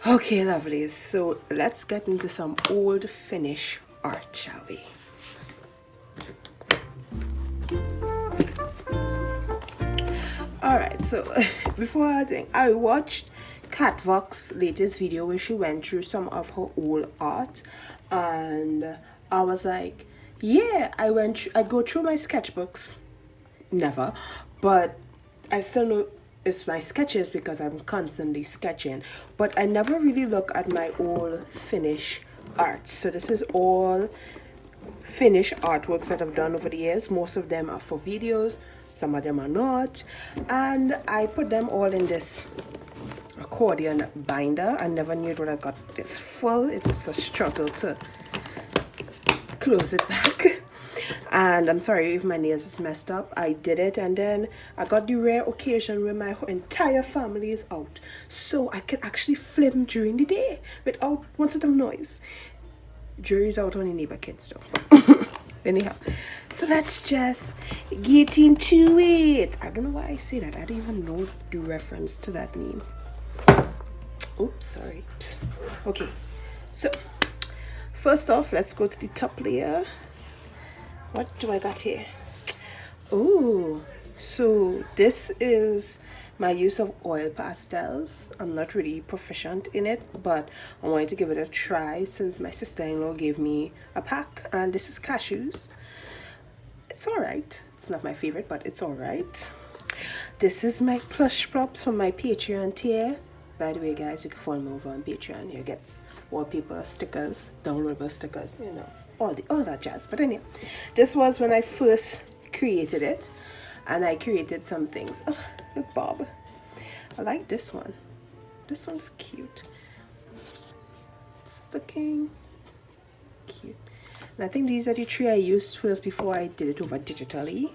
Okay, lovely. So let's get into some old Finnish art, shall we? Alright, so before I watched Catvox's latest video where she went through some of her old art, and I was like, yeah, I go through my sketchbooks, never, but I still know it's my sketches because I'm constantly sketching, but I never really look at my old Finnish art. So this is all Finnish artworks that I've done over the years. Most of them are for videos, some of them are not, and I put them all in this accordion binder. I never knew when I got this full. It's a struggle to close it back. And I'm sorry if my nails is messed up. I did it, and then I got the rare occasion where my entire family is out, so I can actually film during the day without one sort of noise. Jury's out on the neighbor kids though. Anyhow, so let's just get into it. I don't know why I say that. I don't even know the reference to that meme. Oops, sorry. Okay, so first off, let's go to the top layer. What do I got here? Oh, so this is my use of oil pastels. I'm not really proficient in it, but I wanted to give it a try since my sister-in-law gave me a pack, and this is cashews. It's all right. It's not my favorite, but it's all right. This is my plush props from my Patreon tier. By the way, guys, you can follow me over on Patreon. You get wallpaper, stickers, downloadable stickers, you know, all that jazz. But anyway, this was when I first created it, and I created some things. Oh, look, Bob. I like this one. This one's cute. It's looking cute. And I think these are the three I used first before I did it over digitally.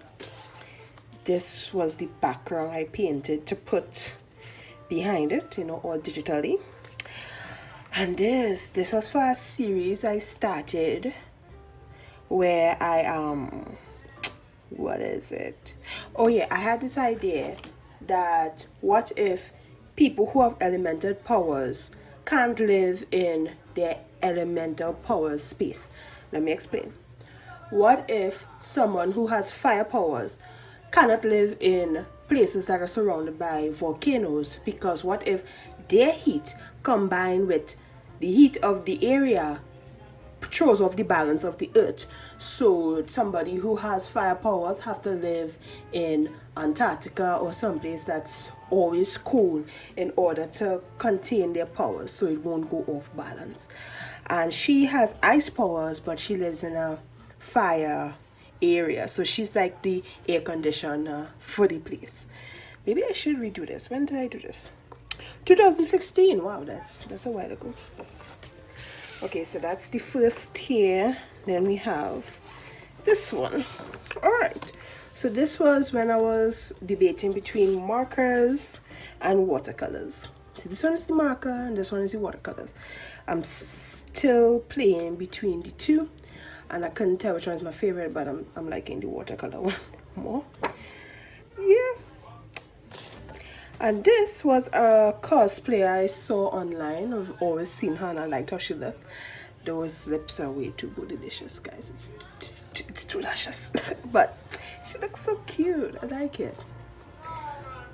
This was the background I painted to put behind it, you know, all digitally. And this was for a series I started where I what is it? Oh yeah, I had this idea that what if people who have elemental powers can't live in their elemental powers space? Let me explain. What if someone who has fire powers cannot live in places that are surrounded by volcanoes? Because what if their heat combined with the heat of the area throws off the balance of the earth? So somebody who has fire powers have to live in Antarctica or someplace that's always cool in order to contain their powers so it won't go off balance. And she has ice powers, but she lives in a fire area, so she's like the air conditioner for the place. Maybe I should redo this. When did I do this? 2016. Wow, that's a while ago. Okay, so that's the first here. Then we have this one. All right, so this was when I was debating between markers and watercolors. So this one is the marker and this one is the watercolors. I'm still playing between the two, and I couldn't tell which one is my favorite, but I'm liking the watercolor one more. Yeah. And this was a cosplayer I saw online. I've always seen her and I liked how she looked. Those lips are way too delicious, guys. It's too luscious. But she looks so cute. I like it.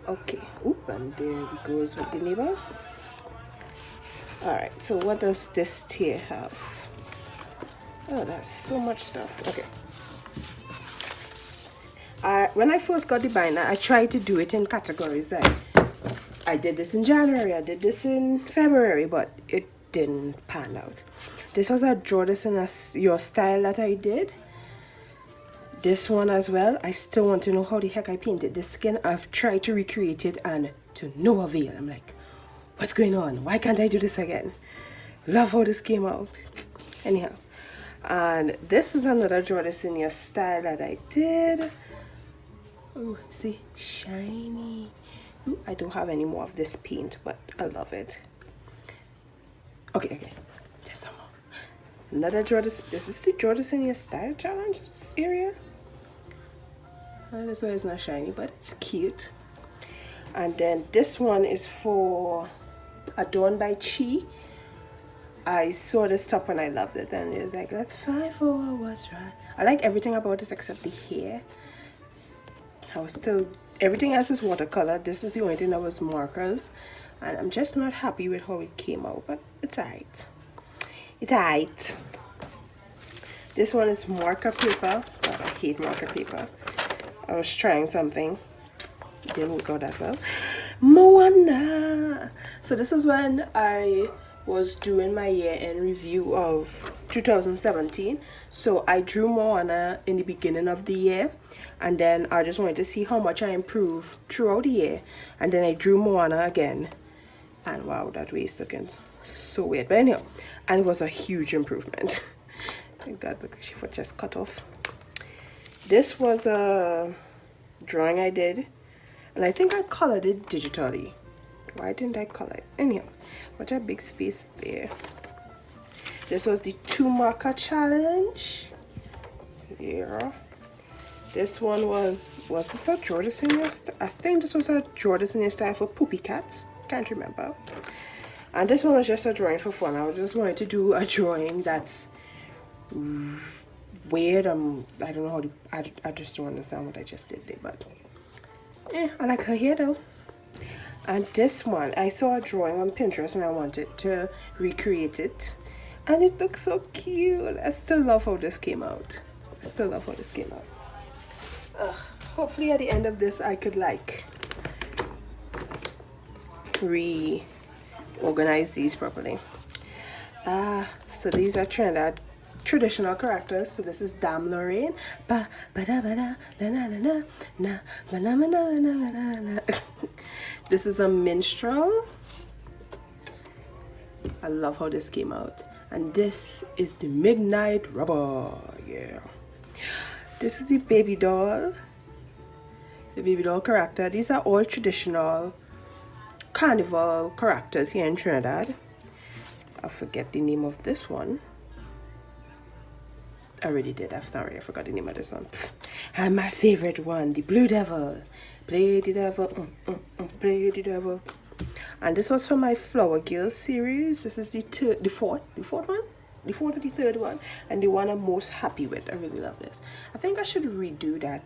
Okay. Oop, and there it goes with the neighbor. Alright, so what does this here have? Oh, there's so much stuff. Okay. When I first got the binder, I tried to do it in categories. I did this in January, I did this in February, but it didn't pan out. This was a draw this in your style that I did. This one as well. I still want to know how the heck I painted this skin. I've tried to recreate it and to no avail. I'm like, what's going on? Why can't I do this again? Love how this came out. Anyhow, and this is another draw this in your style that I did. Oh, see, shiny. Ooh, I don't have any more of this paint, but I love it. Okay, just some more. Another draw this. This is the draw this in your style challenge area. This one is not shiny, but it's cute. And then this one is for Adorned by Chi. I saw this top and I loved it, and it was like, let's find for what's right. I like everything about this except the hair. I was still, everything else is watercolor. This is the only thing that was markers, and I'm just not happy with how it came out, but it's alright. It's alright. This one is marker paper. Oh, I hate marker paper. I was trying something. It didn't work out that well. Moana. So this is when I was doing my year-end review of 2017. So I drew Moana in the beginning of the year, and then I just wanted to see how much I improved throughout the year, and then I drew Moana again, and wow, that waist looking so weird, but anyhow, and it was a huge improvement. Thank God, look, she foot just cut off. This was a drawing I did, and I think I colored it digitally. Why didn't I color it? Anyhow, what a big space there. This was the 2 marker challenge. Yeah. This one was this a Jordan Senior style? I think this was a Jordan Senior style for Poopy Cat. Can't remember. And this one was just a drawing for fun. I just wanted to do a drawing that's weird. I don't know how to, I just don't understand what I just did there, but yeah, I like her hair though. And this one, I saw a drawing on Pinterest and I wanted to recreate it. And it looks so cute. I still love how this came out. Hopefully at the end of this I could like reorganize these properly. So these are Trinidad traditional characters. So this is Dame Lorraine. This is a minstrel. I love how this came out. And this is the Midnight Rubber. Yeah. This is the baby doll. The baby doll character. These are all traditional carnival characters here in Trinidad. I forget the name of this one. I already did. I'm sorry, I forgot the name of this one. And my favorite one, the Blue Devil. Play the devil, play the devil. And this was for my Flower Girl series. This is the fourth or the third one, and the one I'm most happy with. I really love this. I think I should redo that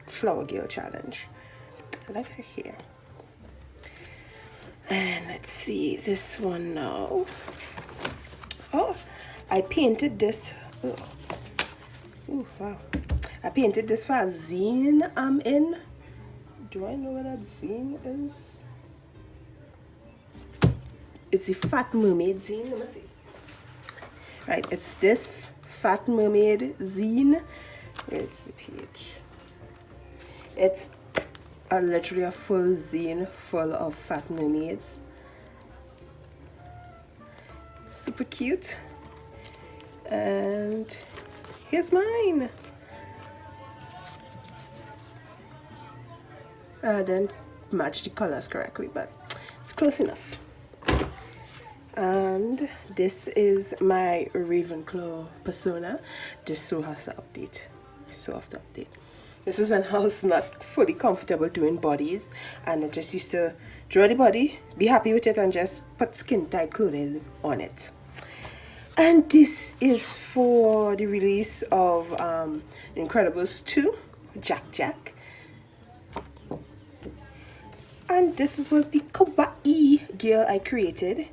Flower Girl challenge. I like her hair. And let's see this one now. Oh, I painted this. Oh, wow. I painted this for a zine I'm in. Do I know what that zine is? It's the Fat Mermaid zine. Let me see. Right, it's this Fat Mermaid zine. Where's the page? It's literally a full zine full of fat mermaids. It's super cute. And here's mine. I didn't match the colors correctly, but it's close enough. And this is my Ravenclaw persona. Just so has to update. So have to update. This is when I was not fully comfortable doing bodies, and I just used to draw the body, be happy with it, and just put skin tight clothing on it. And this is for the release of Incredibles 2, Jack. And this was the kawaii girl I created.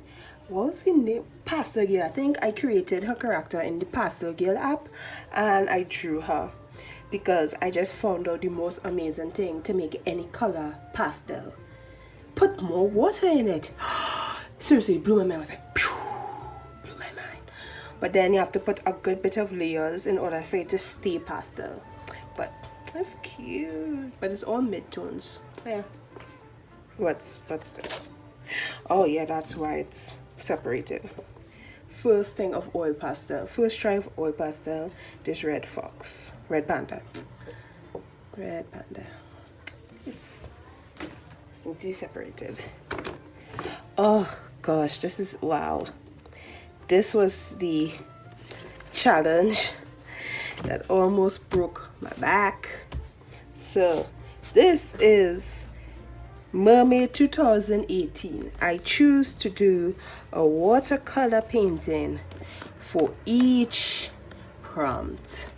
What was the name? Pastel Girl. I think I created her character in the Pastel Girl app, and I drew her because I just found out the most amazing thing to make any color pastel. Put more water in it. Seriously, it blew my mind. I was like, phew, blew my mind. But then you have to put a good bit of layers in order for it to stay pastel. But that's cute. But it's all mid-tones. Yeah. What's this? Oh yeah, that's why it's separated. First thing of oil pastel. First try of oil pastel. This red panda. It's need to be separated. Oh gosh, this is wow. This was the challenge that almost broke my back. So this is Mermaid 2018. I choose to do a watercolor painting for each prompt.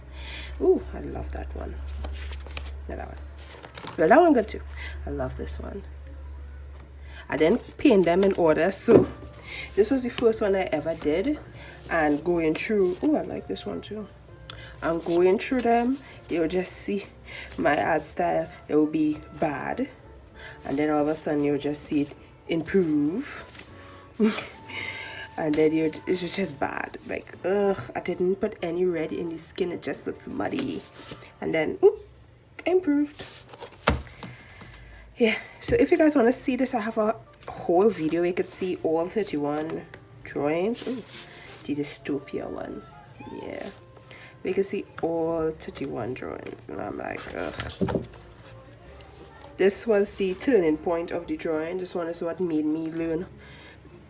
Ooh, I love that one. Yeah, that one. Well, that one good too. I love this one. I didn't paint them in order, so this was the first one I ever did. And going through, oh, I like this one too. I'm going through them, you'll just see my art style. It will be bad, and then all of a sudden you'll just see it improve. And then it's just bad. Like, ugh, I didn't put any red in the skin, it just looks muddy. And then, oop, improved. Yeah, so if you guys want to see this, I have a whole video. You could see all 31 drawings. Ooh, the dystopia one. Yeah, we can see all 31 drawings, and I'm like, ugh. This was the turning point of the drawing. This one is what made me learn,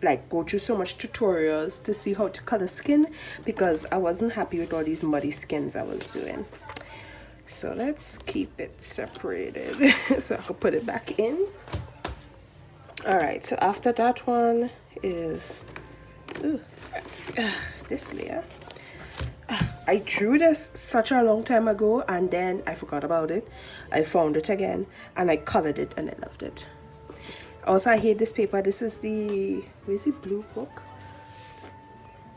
like, go through so much tutorials to see how to color skin, because I wasn't happy with all these muddy skins I was doing. So let's keep it separated so I can put it back in. All right, so after that one is this layer. I drew this such a long time ago, and then I forgot about it. I found it again and I colored it, and I loved it. Also, I hate this paper. This is the, where's the blue book?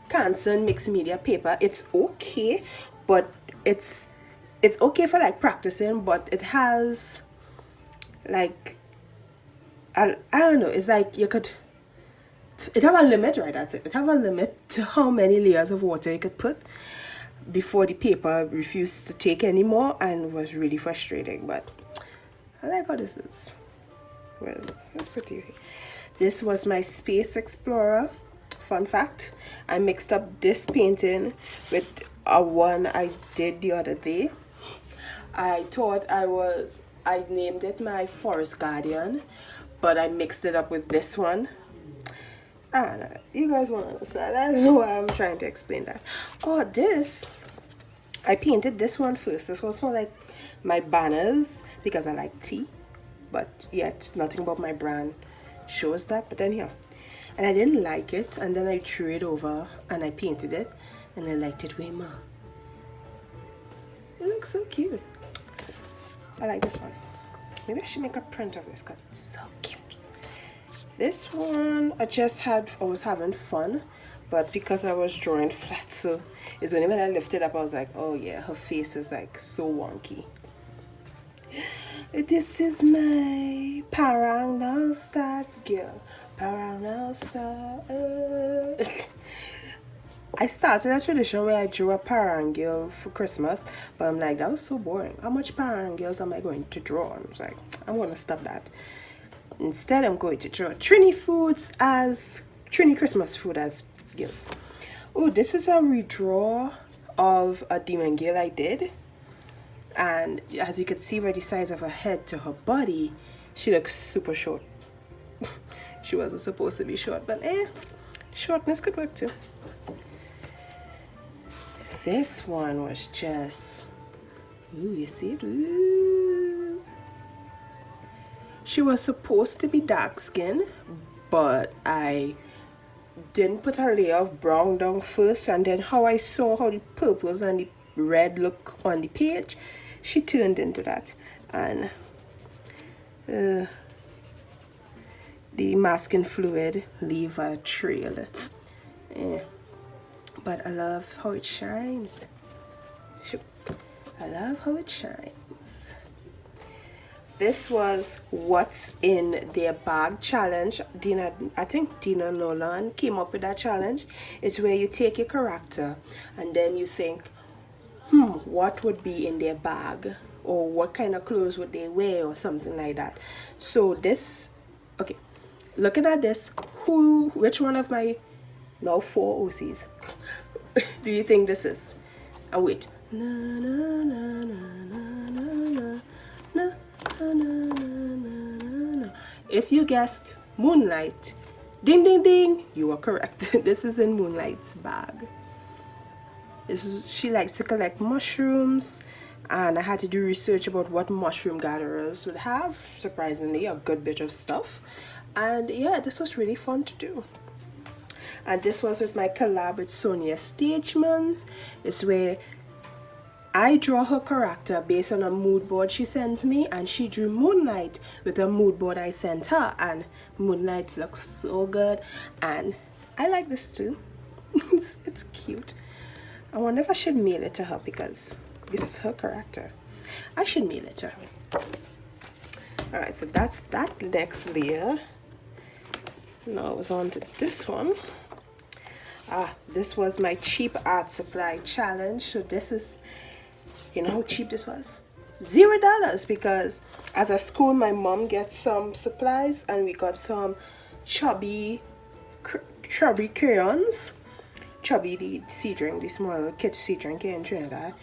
Canson mixed media paper. It's okay, but it's okay for like practicing, but it has like, I don't know, it's like you could, it have a limit, right? That's it. It have a limit to how many layers of water you could put before the paper refused to take anymore, and was really frustrating. But I like how this is. Well, that's pretty. This was my Space Explorer. Fun fact, I mixed up this painting with a one I did the other day. I thought I named it my Forest Guardian, but I mixed it up with this one. I don't know. You guys won't understand. I don't know why I'm trying to explain that. Oh, this, I painted this one first. This was for like my banners, because I like tea, but yet nothing about my brand shows that. But then here, and I didn't like it, and then I threw it over and I painted it, and I liked it way more. It looks so cute. I like this one. Maybe I should make a print of this because it's so cute. This one, I was having fun, but because I was drawing flat, so it's only when I lifted up I was like, oh yeah, her face is like so wonky. This is my Parang Star girl. Parang Star. I started a tradition where I drew a Parang girl for Christmas, but I'm like, that was so boring. How much Parang girls am I going to draw? And I was like, I'm going to stop that. Instead, I'm going to draw Trini Christmas food as girls. Oh, this is a redraw of a demon girl I did. And as you can see by the size of her head to her body, she looks super short. She wasn't supposed to be short, but shortness could work too. This one was just, ooh, you see it? Ooh. She was supposed to be dark skinned, but I didn't put a layer of brown down first, and then how I saw how the purples and the red look on the page, she turned into that. And the masking fluid leave a trail. Yeah. But I love how it shines. I love how it shines. This was What's in Their Bag challenge. I think Dina Nolan came up with that challenge. It's where you take your character and then you think, what would be in their bag? Or what kind of clothes would they wear, or something like that. So this, okay, looking at this, which one of my now 4 OCs do you think this is? Oh wait. Na, na, na, na, na, na, na, na, na, na, na. If you guessed Moonlight, ding ding ding, you are correct. This is in Moonlight's bag. She likes to collect mushrooms and I had to do research about what mushroom gatherers would have. Surprisingly, a good bit of stuff. And yeah, this was really fun to do. And this was with my collab with Sonia Stagement. It's where I draw her character based on a mood board she sent me, and she drew Moonlight with a mood board I sent her, and Moonlight looks so good, and I like this too. It's cute. I wonder if I should mail it to her because this is her character. I should mail it to her. Alright, so that's that next layer. Now I was on to this one. This was my cheap art supply challenge. So this is, you know how cheap this was? $0, because as a school my mom gets some supplies and we got some chubby crayons. Chubby, the sea drink, the small kid sea drink here in Trinidad,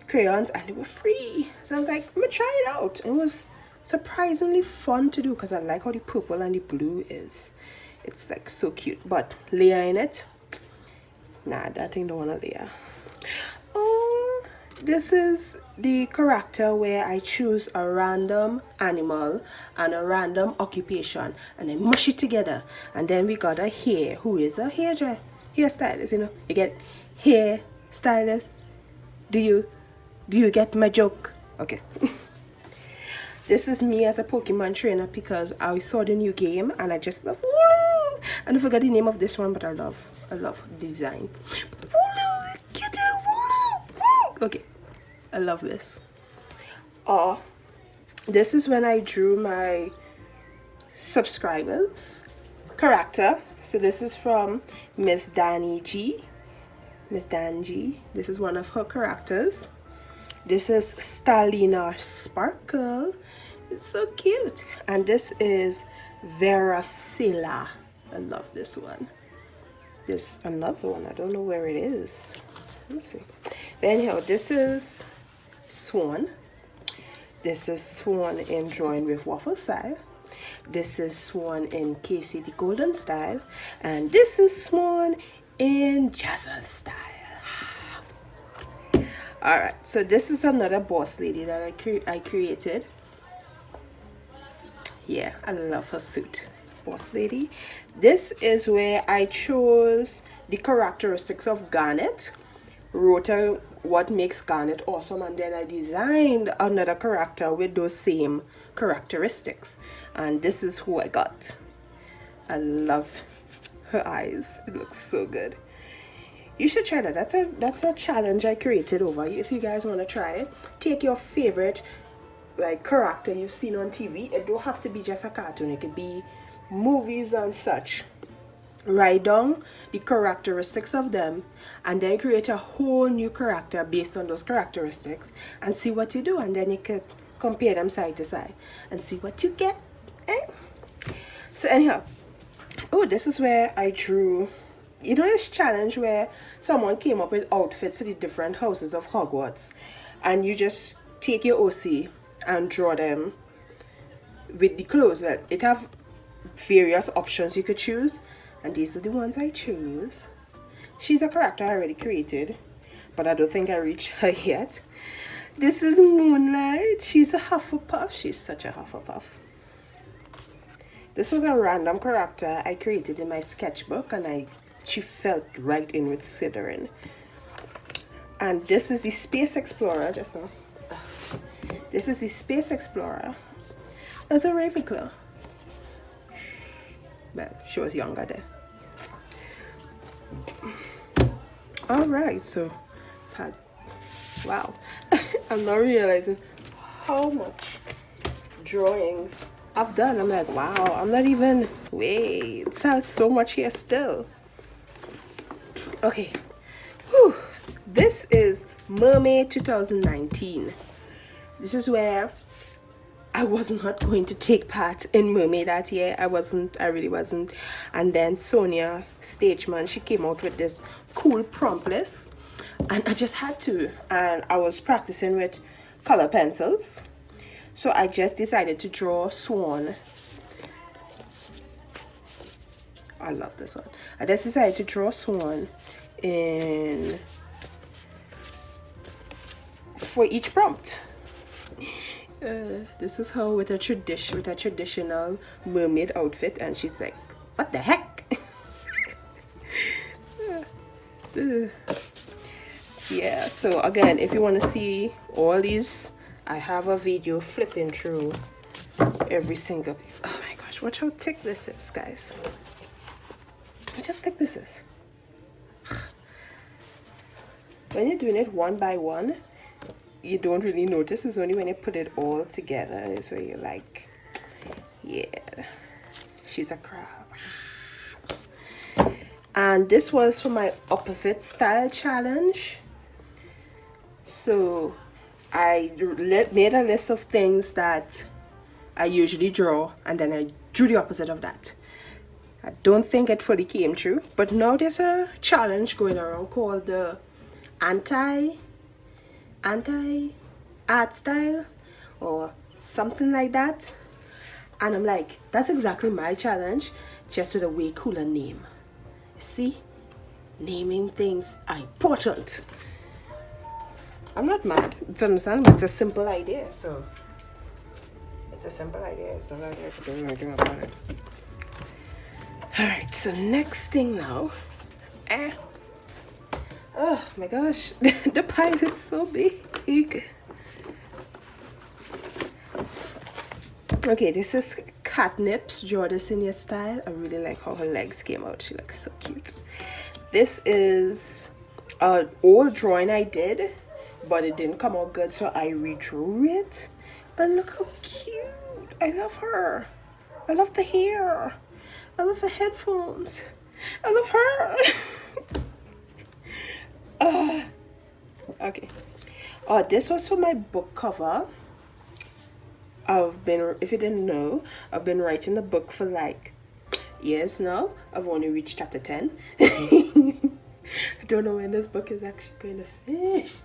crayons, and they were free. So I was like, I'm gonna try it out. It was surprisingly fun to do because I like how the purple and the blue is. It's like so cute. But layer in it, nah, that thing don't wanna layer. Oh, this is the character where I choose a random animal and a random occupation and then mush it together. And then we got a hair, who is a hairstylist, you know. You get hair stylist. Do you get my joke? Okay. This is me as a Pokemon trainer because I saw the new game and I just love Wooloo! And I forgot the name of this one, but I love the design. Wooloo! Cute little Wooloo! Okay. I love this. This is when I drew my subscribers character. So this is from Miss Danny G. Miss Dan G. This is one of her characters. This is Stalina Sparkle. It's so cute. And this is Veracilla. I love this one. There's another one. I don't know where it is. Let me see. Anyhow, this is Swan. This is Swan in Drawing with Waffle style. This is Swan in Casey the Golden style. And this is Swan in Jazza style. Alright, so this is another boss lady that I created. Yeah, I love her suit. Boss lady. This is where I chose the characteristics of Garnet, wrote out what makes Garnet awesome, and then I designed another character with those same characteristics. And this is who I got. I love her eyes. It looks so good. You should try that. That's a challenge I created over. If you guys want to try it, take your favorite like character you've seen on TV. It don't have to be just a cartoon. It could be movies and such. Write down the characteristics of them and then create a whole new character based on those characteristics and see what you do, and then you could compare them side to side and see what you get. So anyhow, oh, this is where I drew, you know, this challenge where someone came up with outfits to the different houses of Hogwarts, and you just take your OC and draw them with the clothes. Well, it have various options you could choose, and these are the ones I chose. She's a character I already created, but I don't think I reached her yet. This is Moonlight. She's a Hufflepuff. She's such a Hufflepuff. This was a random character I created in my sketchbook, and she felt right in with Slytherin. And this is the Space Explorer. Just now. This is the Space Explorer as a Ravenclaw. Well, she was younger there. Alright, so wow. I'm not realizing how much drawings I've done. I'm like, wow, I'm not even, wait, it sounds so much here still. Okay. Whew. This is Mermaid 2019. This is where I was not going to take part in Mermaid that year. I really wasn't. And then Sonia Stageman, she came out with this cool prompt list, and I just had to. And I was practicing with color pencils, so I just decided to draw Swan. I love this one. I just decided to draw Swan in for each prompt. This is her with a traditional mermaid outfit, and she's like, what the heck? Yeah, so again, if you want to see all these, I have a video flipping through every single. Oh my gosh, watch how thick this is, guys. Watch how thick this is. When you're doing it one by one, you don't really notice. It's only when you put it all together is where you're like, yeah, she's a crab. And this was for my opposite style challenge. So I made a list of things that I usually draw, and then I drew the opposite of that. I don't think it fully came true, but now there's a challenge going around called the anti art style or something like that, and I'm like, that's exactly my challenge, just with a way cooler name. See, naming things are important. I'm not mad. It's understandable. It's a simple idea, so it's a simple idea. It's not like I have to do anything about it. All right. So next thing now. Oh my gosh, the pile is so big. Okay, this is Catnip's Draw This in Your Style. I really like how her legs came out. She looks so cute. This is an old drawing I did, but it didn't come out good, so I redrew it. But look how cute. I love her. I love the hair. I love the headphones. I love her. Okay. This was for my book cover. If you didn't know, I've been writing the book for like years now. I've only reached chapter 10. I don't know when this book is actually going to finish.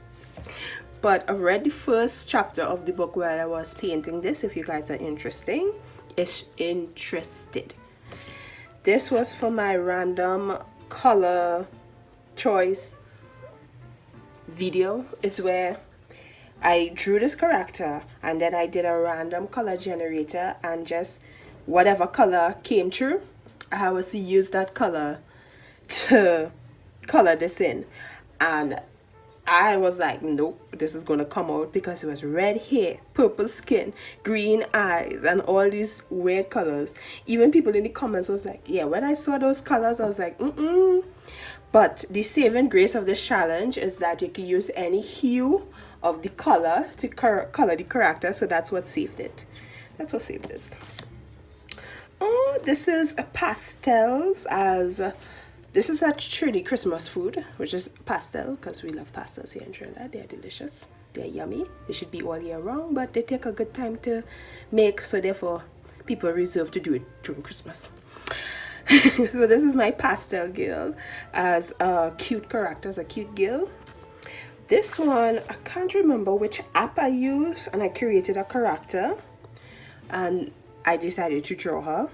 But I've read the first chapter of the book while I was painting this, if you guys are interested. This was for my random color choice video. It's where I drew this character and then I did a random color generator, and just whatever color came true, I was to use that color to color this in. And I was like, nope, this is gonna come out, because it was red hair, purple skin, green eyes, and all these weird colors. Even people in the comments was like, yeah, when I saw those colors, I was like, But the saving grace of this challenge is that you can use any hue of the color to color the character, so that's what saved it. That's what saved this. Oh, this is a pastels. This is actually Christmas food, which is pastel, because we love pastels here in Trinidad. They're delicious. They're yummy. They should be all year round, but they take a good time to make, so therefore people reserve to do it during Christmas. So this is my pastel girl as a cute character, as a cute girl. This one, I can't remember which app I used, and I created a character and I decided to draw her.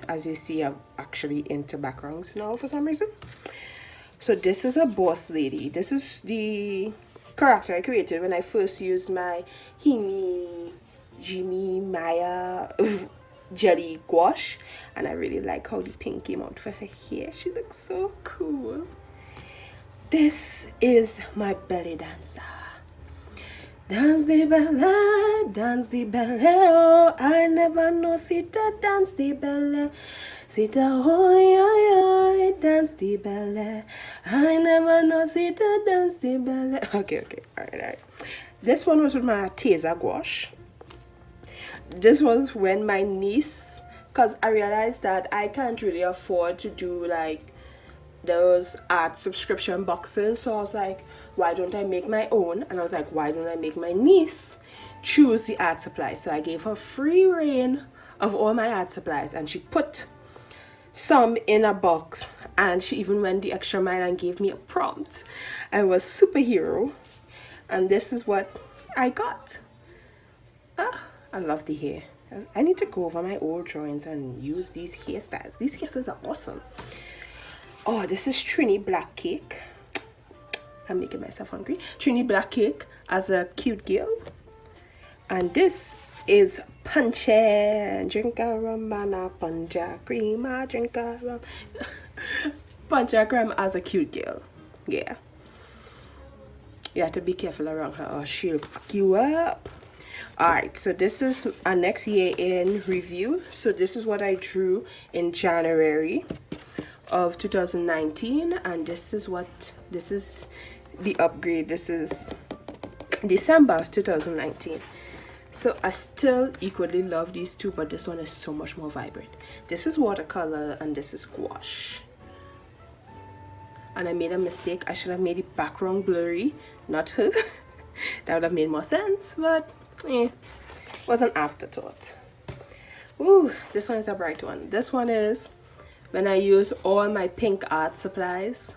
As you see, I'm actually into backgrounds now for some reason. So this is a boss lady. This is the character I created when I first used my Jimmy Maya jelly gouache, and I really like how the pink came out for her hair. She looks so cool. This is my belly dancer. Dance the belly, oh, I never know Sita dance the belly. Sita, oh, yeah, dance the belly. I never know Sita dance the belly. Okay, all right. This one was with my taser gouache. This was when my niece, because I realized that I can't really afford to do like those art subscription boxes, so I was like, why don't I make my own? And I was like, why don't I make my niece choose the art supplies? So I gave her free reign of all my art supplies, and she put some in a box, and she even went the extra mile and gave me a prompt. I was superhero, and this is what I got. I love the hair. I need to go over my old drawings and use these hairstyles. These hairstyles are awesome. Oh, this is Trini Black Cake. I'm making myself hungry. Trini Black Cake as a cute girl. And this is Punche. Drink a rum, mana, puncha cream, drink a rum. Puncha cream as a cute girl. Yeah. You have to be careful around her or she'll fuck you up. Alright, so this is our next year in review. So this is what I drew in January of 2019, and this is the upgrade. This is December 2019. So I still equally love these two, but this one is so much more vibrant. This is watercolor and this is gouache. And I made a mistake. I should have made the background blurry, not her. That would have made more sense, but was an afterthought. Ooh, this one is a bright one. This one is when I use all my pink art supplies.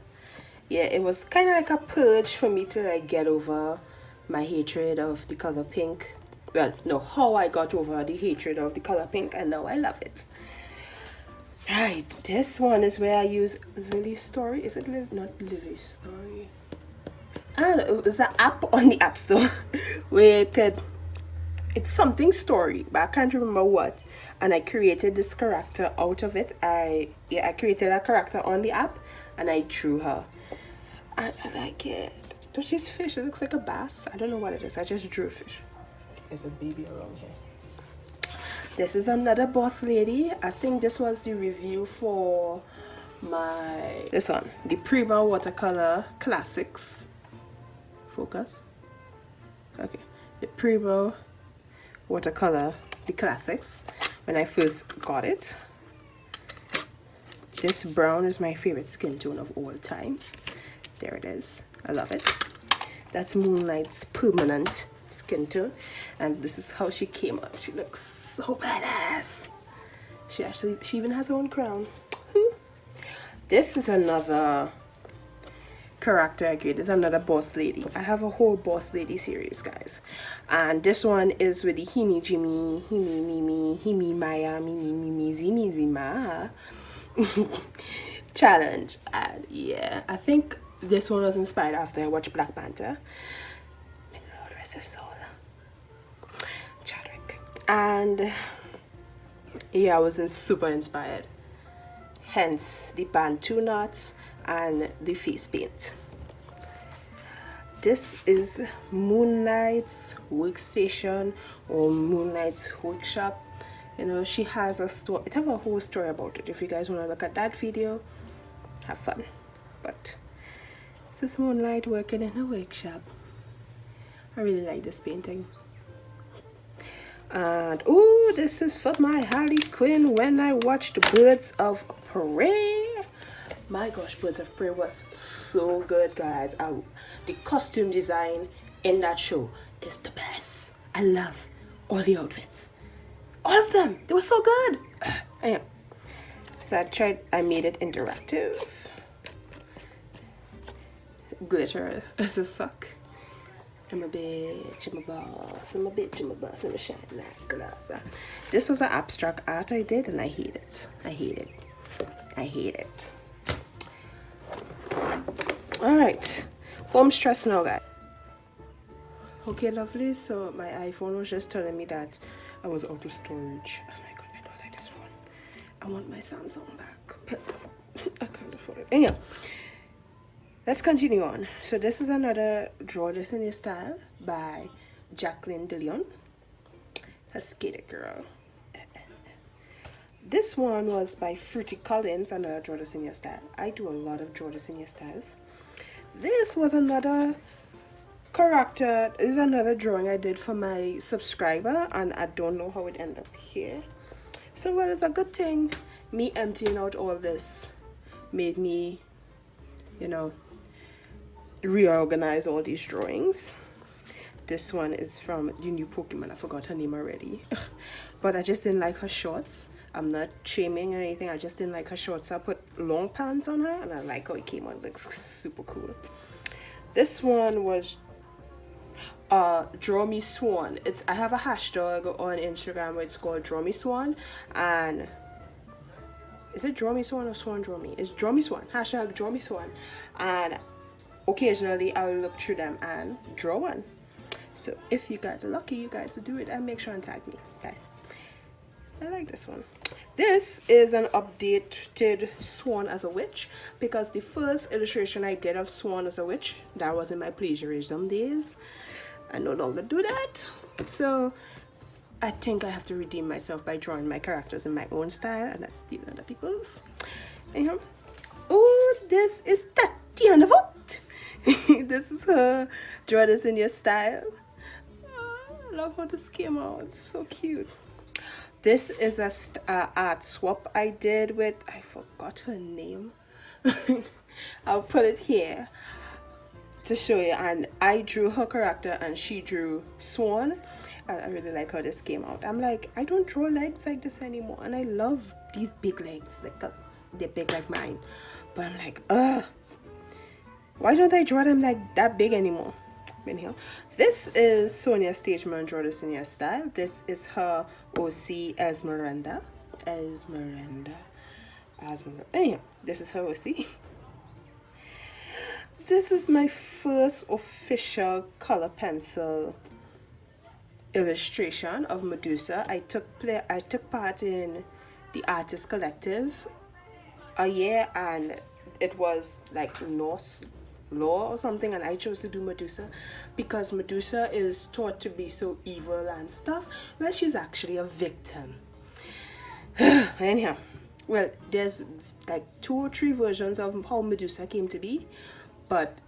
Yeah, it was kind of like a purge for me to like get over my hatred of the color pink. Well, no, how I got over the hatred of the color pink, and now I love it. Right, this one is where I use Lily's Story. Is it not Lily's Story? I don't know, it was an app on the App Store where it's something story, but I can't remember what. And I created this character out of it. I created a character on the app and I drew her. I like it. There's this fish, it looks like a bass. I don't know what it is. I just drew a fish. There's a baby around here. This is another boss lady. I think this was the review for this one, the Prima Watercolor Classics. Focus. Okay, the Prima Watercolor, the Classics. When I first got it, this brown is my favorite skin tone of all times. There it is. I love it. That's Moonlight's permanent skin tone, and this is how she came out. She looks so badass. She even has her own crown. This is another character I created. This is another boss lady. I have a whole boss lady series, guys, and this one is with the Himi Jimmy, Himi Mimi, Himi Maya, Mimi Mimi Zimi Zima challenge. And yeah, I think this one was inspired after I watched Black Panther. May the Lord rest his soul. Chadwick. And yeah, I was super inspired. Hence the Bantu knots and the face paint. This is Moonlight's workstation or Moonlight's workshop. You know, she has a story. It have a whole story about it. If you guys want to look at that video, have fun. But this is Moonlight working in a workshop. I really like this painting. And oh, this is for my Harley Quinn when I watched Birds of Prey. My gosh, Birds of Prey was so good, guys. The costume design in that show is the best. I love all the outfits. All of them. They were so good. Anyway, so I made it interactive. Glitter as a sock. I'm a bitch, I'm a boss, I'm a bitch, I'm a boss, I'm a shine like glass. This was an abstract art I did and I hate it. I hate it. I hate it. Alright, home stress now, guys. Okay, lovely. So my iPhone was just telling me that I was out of storage. Oh my god, I don't like this phone. I want my Samsung back, but I can't afford it. Anyhow, let's continue on. So this is another Draw This in Your Style by Jacqueline DeLeon. A skater girl. This one was by Fruity Collins, another Draw This in Your Style. I do a lot of Draw This in Your Styles. This was another character. This is another drawing I did for my subscriber, and I don't know how it ended up here. So well, it's a good thing. Me emptying out all this made me, you know, reorganize all these drawings. This one is from the new Pokemon. I forgot her name already. But I just didn't like her shorts. I'm not shaming or anything. I just didn't like her shorts. So I put long pants on her and I like how it came on. It looks super cool. This one was Draw Me Swan. I have a hashtag on Instagram where it's called Draw Me Swan, and is it Draw Me Swan or Swan Draw Me? It's Draw Me Swan. Hashtag Draw Me Swan. And occasionally I'll look through them and draw one. So if you guys are lucky, you guys will do it and make sure and tag me, guys. I like this one. This is an updated Swan as a witch, because the first illustration I did of Swan as a witch, that was in my plagiarism days. I no longer do that. So I think I have to redeem myself by drawing my characters in my own style, and that's stealing other people's. Anyhow. Oh, this is Tatiana Vogt. This is her. Draw this in your style. Oh, I love how this came out. It's so cute. This is a art swap I did with, I forgot her name. I'll put it here to show you. And I drew her character and she drew Swan. And I really like how this came out. I'm like, I don't draw legs like this anymore. And I love these big legs, like, because they're big like mine. But I'm like, why don't I draw them like that big anymore? Anyhow, this is Sonia Stageman, draw this in your style. This is her OC Esmeralda. Anyhow, this is her OC. This is my first official color pencil illustration of Medusa. I took part in the Artist Collective a year, and it was like Norse law or something, and I chose to do Medusa because Medusa is thought to be so evil and stuff. Well, she's actually a victim. Anyhow, well, there's like 2 or 3 versions of how Medusa came to be, but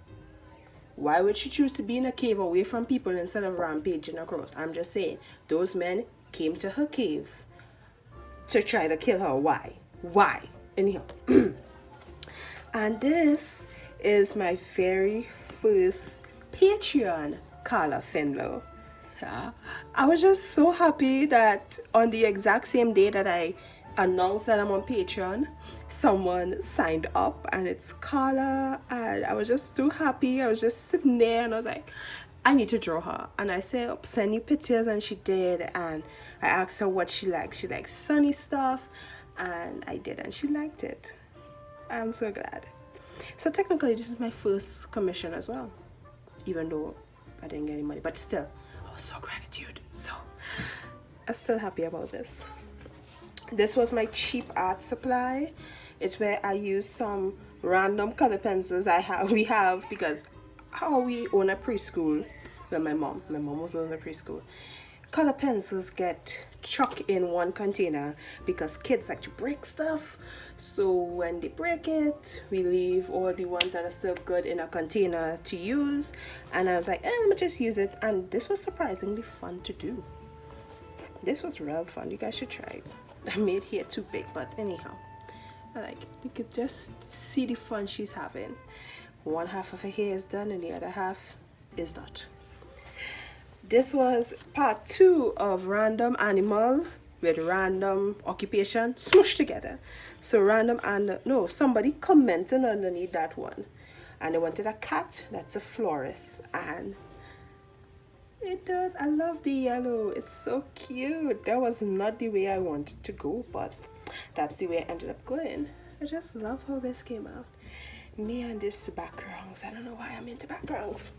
why would she choose to be in a cave away from people instead of rampaging across? I'm just saying, those men came to her cave to try to kill her. Why? Anyhow. And this is my very first Patreon Carla Finlow. I was just so happy that on the exact same day that I announced that I'm on Patreon, someone signed up, and it's Carla, and I was just so happy. I was just sitting there and I was like, I need to draw her. And I said, oh, send you pictures, and she did. And I asked her what she likes. She likes sunny stuff, and I did, and she liked it. I'm so glad. So technically this is my first commission as well, even though I didn't get any money, but still, I was so gratitude. So I'm still happy about this. This was my cheap art supply. It's where I use some random color pencils we have because how we own a preschool. Well, my mom was owning a preschool. Color pencils get chucked in one container because kids like to break stuff. So when they break it, we leave all the ones that are still good in a container to use. And I was like, let me just use it. And this was surprisingly fun to do. This was real fun. You guys should try it. I made here too big, but anyhow, I like it. You could just see the fun she's having. One half of her hair is done and the other half is not. This was part 2 of random animal with random occupation smushed together. So random and somebody commented underneath that one, and they wanted a cat. That's a florist, and it does. I love the yellow. It's so cute. That was not the way I wanted to go, but that's the way I ended up going. I just love how this came out. Me and this backgrounds. I don't know why I'm into backgrounds.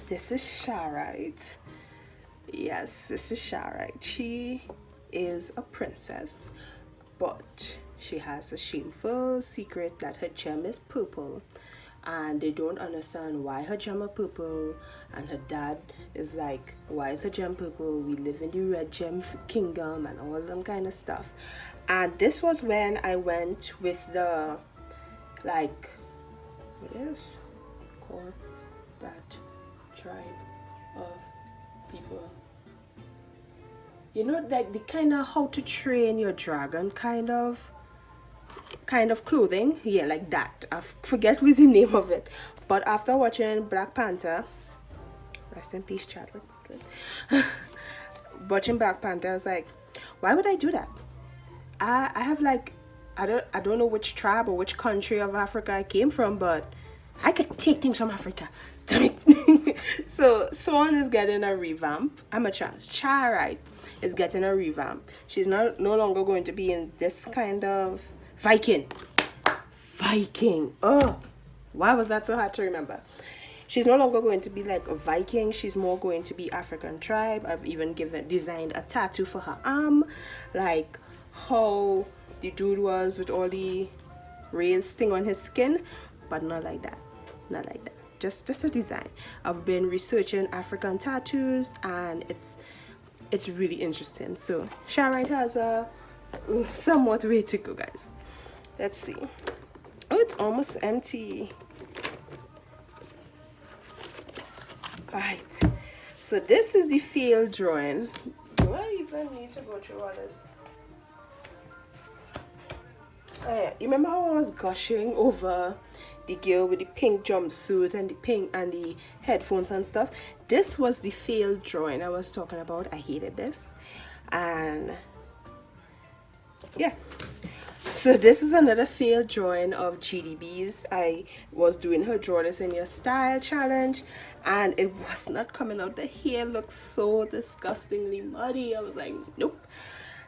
This is Sharite. Yes, this is Sharite. She is a princess, but she has a shameful secret that her gem is purple, and they don't understand why her gem is purple. And her dad is like, why is her gem purple? We live in the red gem kingdom and all them kind of stuff. And this was when I went with the, like, what is called that tribe of people, you know, like the kind of how to train your dragon kind of clothing. Yeah, like that. I forget what's the name of it, but after watching Black Panther, rest in peace Chadwick, watching Black Panther, I was like, why would I do that? I have like, I don't know which tribe or which country of Africa I came from, but I could take things from Africa. Damn it. So Swan is getting a revamp. Charite is getting a revamp. She's no longer going to be in this kind of Viking. Oh, Why was that so hard to remember? She's no longer going to be like a Viking. She's more going to be African tribe. I've even designed a tattoo for her arm, like how the dude was with all the raised thing on his skin, but not like that. Not like that. Just a design. I've been researching African tattoos, and it's really interesting. So Sharite has a somewhat way to go, guys. Let's see. Oh, it's almost empty. Alright, so this is the field drawing. Do I even need to go through all this? Oh yeah, you remember how I was gushing over the girl with the pink jumpsuit and the pink and the headphones and stuff? This was the failed drawing I was talking about. I hated this. And yeah, so this is another failed drawing of GDB's. I was doing her draw this in your style challenge, and it was not coming out. The hair looks so disgustingly muddy. I was like, nope,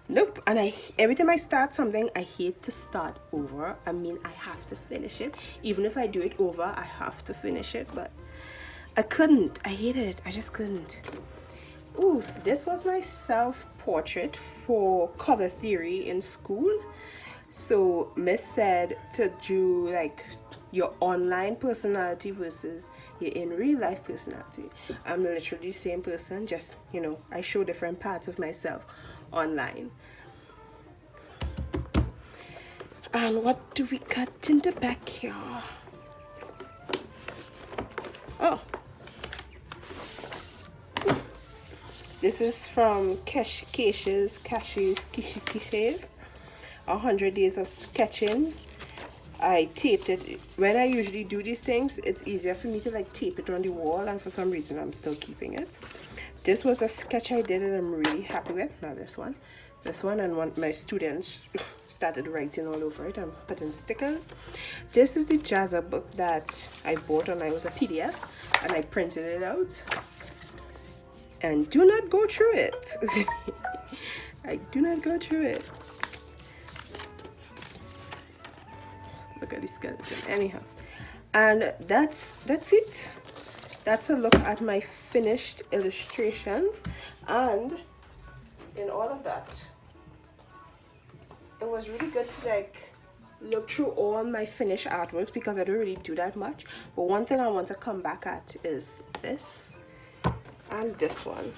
nope. And every time I start something, I hate to start over. I mean, I have to finish it. Even if I do it over, I have to finish it. But I couldn't. I hated it. I just couldn't. Ooh, this was my self-portrait for cover theory in school. So Miss said to do like your online personality versus your in real life personality. I'm literally the same person, just, you know, I show different parts of myself online. And what do we got in the back here? Oh, this is from Keshi's 100 Days of Sketching. I taped it. When I usually do these things, it's easier for me to like tape it on the wall, and for some reason I'm still keeping it. This was a sketch I did and I'm really happy with. Now this one, and one my students started writing all over it and putting stickers. This is the Jazza book that I bought when I was a PDF, and I printed it out. And do not go through it. I do not go through it. Look at the skeleton. Anyhow, and that's it. That's a look at my finished illustrations, and in all of that, it was really good to like look through all my finished artworks, because I don't really do that much. But one thing I want to come back at is this and this one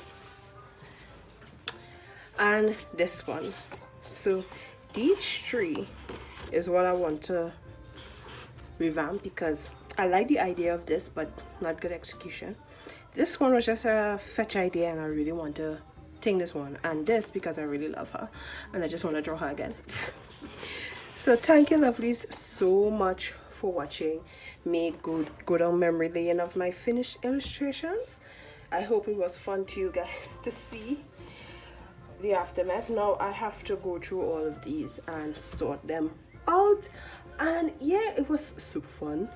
and this one. So these three is what I want to revamp, because I like the idea of this but not good execution. This one was just a fetch idea, and I really want to take this one and this because I really love her and I just want to draw her again. So thank you, lovelies, so much for watching me go down memory lane of my finished illustrations. I hope it was fun to you guys to see the aftermath. Now I have to go through all of these and sort them out, and yeah, it was super fun.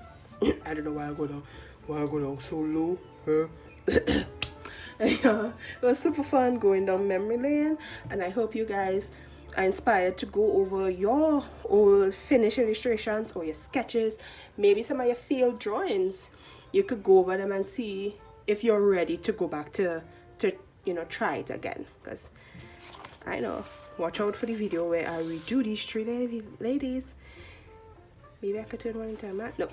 I don't know why I go down so low. It was super fun going down memory lane, and I hope you guys are inspired to go over your old finished illustrations or your sketches, maybe some of your failed drawings. You could go over them and see if you're ready to go back to you know, try it again, because I know, watch out for the video where I redo these three ladies. Maybe I could turn one in time. No.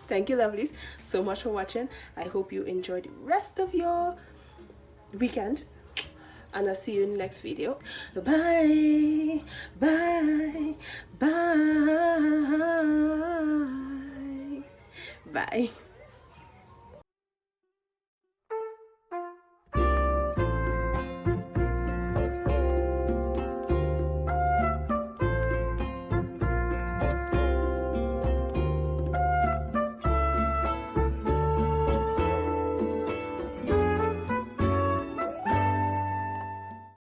Thank you, lovelies, so much for watching. I hope you enjoyed the rest of your weekend, and I'll see you in the next video. Bye, bye, bye, bye.